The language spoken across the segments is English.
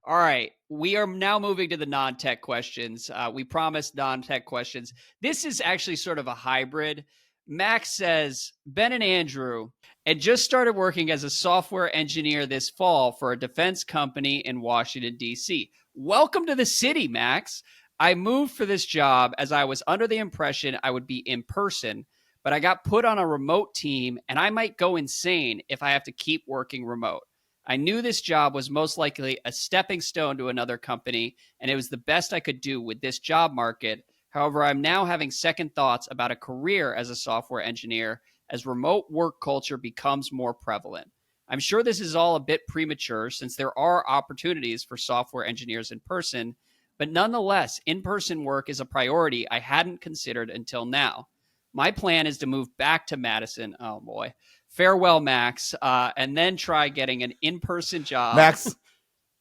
All right. We are now moving to the non-tech questions. We promised non-tech questions. This is actually sort of a hybrid. Max says, Ben and Andrew, and just started working as a software engineer this fall for a defense company in Washington, D.C. Welcome to the city, Max. I moved for this job as I was under the impression I would be in person, but I got put on a remote team and I might go insane if I have to keep working remote. I knew this job was most likely a stepping stone to another company, and it was the best I could do with this job market. However, I'm now having second thoughts about a career as a software engineer as remote work culture becomes more prevalent. I'm sure this is all a bit premature since there are opportunities for software engineers in person, but nonetheless, in person work is a priority I hadn't considered until now. My plan is to move back to Madison. Oh boy. Farewell, Max, and then try getting an in-person job. Max,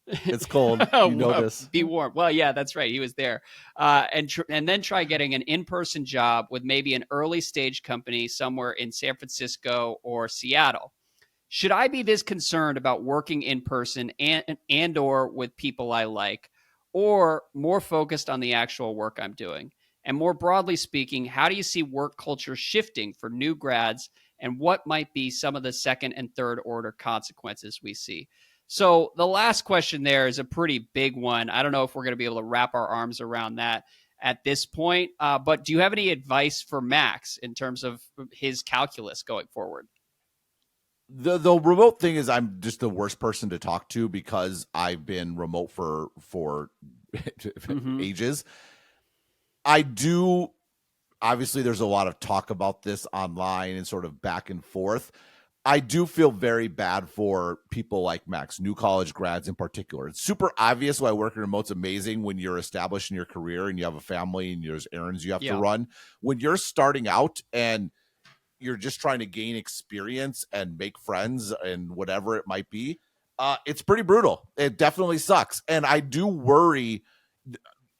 it's cold. You know this. Be warm. Well, yeah, that's right. He was there, and then try getting an in-person job with maybe an early stage company somewhere in San Francisco or Seattle. Should I be this concerned about working in person and or with people I like, or more focused on the actual work I'm doing? And more broadly speaking, how do you see work culture shifting for new grads, and what might be some of the second and third order consequences we see? So the last question there is a pretty big one. I don't know if we're going to be able to wrap our arms around that at this point. But do you have any advice for Max in terms of his calculus going forward? The remote thing is I'm just the worst person to talk to because I've been remote for Mm-hmm. ages. I do obviously there's a lot of talk about this online and sort of back and forth. I do feel very bad for people like Max, new college grads in particular. It's super obvious why working remote's amazing when you're established in your career and you have a family and there's errands you have to Yeah. run. When you're starting out and you're just trying to gain experience and make friends and whatever it might be, it's pretty brutal. It definitely sucks. And I do worry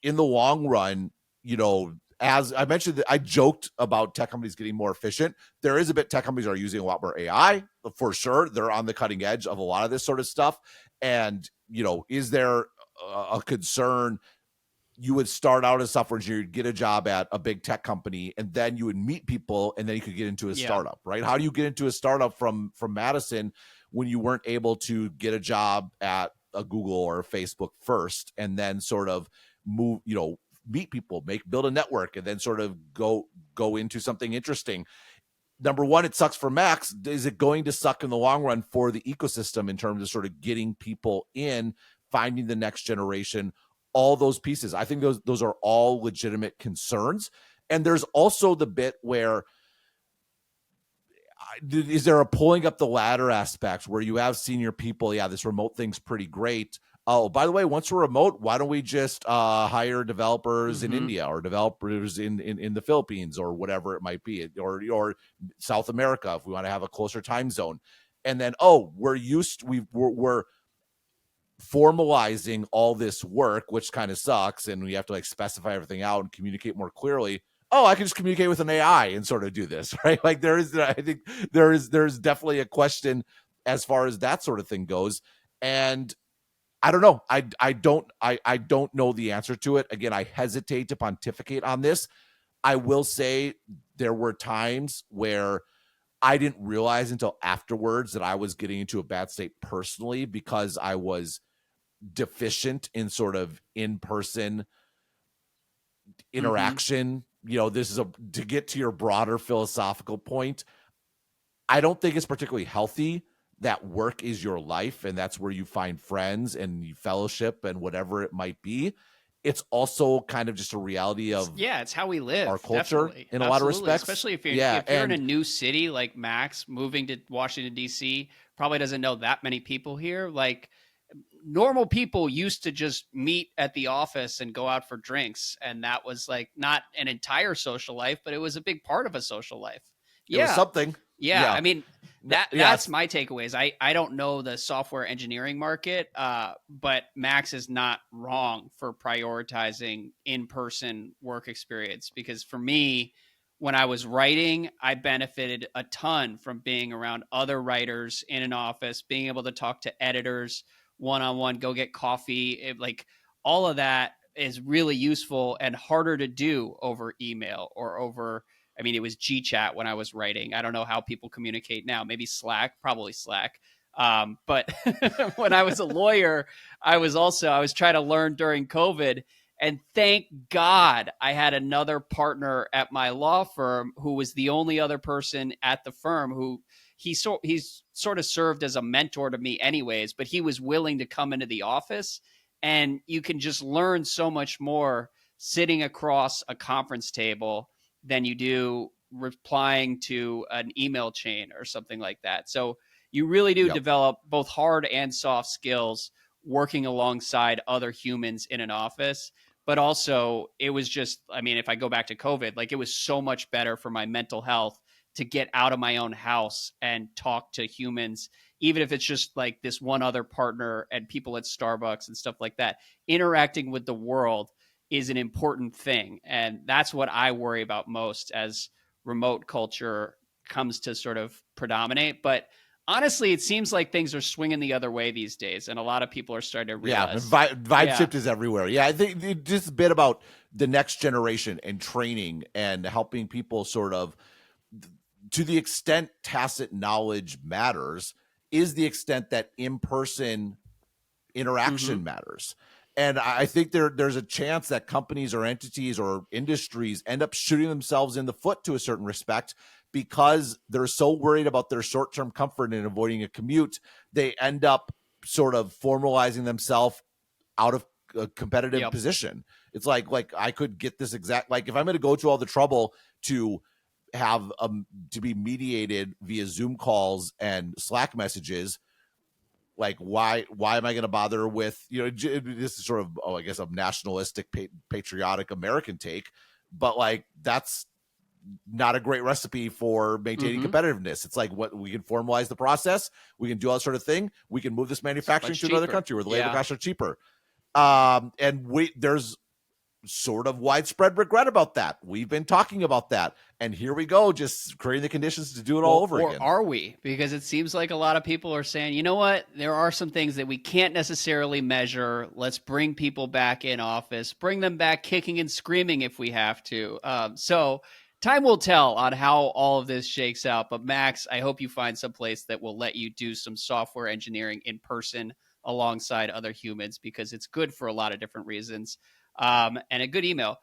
in the long run, you know, as I mentioned, that I joked about tech companies getting more efficient. There is a bit tech companies are using a lot more AI for sure. They're on the cutting edge of a lot of this sort of stuff. And, you know, is there a concern you would start out as software engineer, you'd get a job at a big tech company, and then you would meet people, and then you could get into a Yeah. startup, right? How do you get into a startup from Madison when you weren't able to get a job at a Google or a Facebook first, and then sort of move, you know, meet people, build a network, and then sort of go into something interesting? Number one, it sucks for Max. Is it going to suck in the long run for the ecosystem in terms of sort of getting people in, finding the next generation, all those pieces? I think those are all legitimate concerns. And there's also the bit where is there a pulling up the ladder aspect where you have senior people? Yeah, this remote thing's pretty great. Oh, by the way, once we're remote, why don't we just hire developers in Mm-hmm. India or developers in the Philippines or whatever it might be, or South America if we want to have a closer time zone? And then, oh, we're formalizing all this work, which kind of sucks, and we have to like specify everything out and communicate more clearly. Oh, I can just communicate with an AI and sort of do this, right? Like I think there's definitely a question as far as that sort of thing goes. And I don't know. I don't know the answer to it. Again, I hesitate to pontificate on this. I will say there were times where I didn't realize until afterwards that I was getting into a bad state personally because I was deficient in sort of in-person Mm-hmm. interaction. You know, this is to get to your broader philosophical point. I don't think it's particularly healthy that work is your life and that's where you find friends and you fellowship and whatever it might be. It's also kind of just a reality of Yeah, it's how we our live. culture Definitely. in a lot of Absolutely. respects. Especially if you're Yeah. if you're in a And new city like Max moving to Washington D.C., probably doesn't know that many people here. Like normal people used to just meet at the office and go out for drinks, and that was like not an entire social life, but it was a big part of a social life. it was Yeah. something. Yeah, Yeah. I mean that's Yes. my takeaways. I don't know the software engineering market, but Max is not wrong for prioritizing in person work experience because for me, when I was writing, I benefited a ton from being around other writers in an office, being able to talk to editors, one-on-one, go get coffee. Like all of that is really useful and harder to do over email or over, I mean, it was GChat when I was writing. I don't know how people communicate now. Maybe Slack, probably Slack. But when I was a lawyer, I was trying to learn during COVID. And thank God I had another partner at my law firm who was the only other person at the firm who he's sort of served as a mentor to me anyways, but he was willing to come into the office, and you can just learn so much more sitting across a conference table than you do replying to an email chain or something like that. So you really do Yep. develop both hard and soft skills working alongside other humans in an office. But also, it was just, I mean, if I go back to COVID, like it was so much better for my mental health to get out of my own house and talk to humans, even if it's just like this one other partner and people at Starbucks and stuff like that. Interacting with the world is an important thing. And that's what I worry about most as remote culture comes to sort of predominate. But honestly, it seems like things are swinging the other way these days, and a lot of people are starting to Yeah, realize. vibe shift is everywhere. Yeah, I think just a bit about the next generation and training and helping people sort of, to the extent tacit knowledge matters, is the extent that in-person interaction matters. And I think there's a chance that companies or entities or industries end up shooting themselves in the foot to a certain respect because they're so worried about their short-term comfort and avoiding a commute. They end up sort of formalizing themselves out of a competitive position. It's like I could get this exact, like if I'm going to go to all the trouble to have to be mediated via Zoom calls and Slack messages, like why am I going to bother with, this is sort of, I guess, a nationalistic patriotic American take, but like that's not a great recipe for maintaining competitiveness. It's like, what, we can formalize the process, we can do all that sort of thing, we can move this manufacturing to another country where the labor costs are cheaper. And there's sort of widespread regret about that. We've been talking about that, and here we go, just creating the conditions to do it all over again. Or are we? Because it seems like a lot of people are saying, you know what, there are some things that we can't necessarily measure. Let's bring people back in office, bring them back kicking and screaming if we have to. So time will tell on how all of this shakes out. But Max, I hope you find some place that will let you do some software engineering in person alongside other humans, because it's good for a lot of different reasons. And a good email.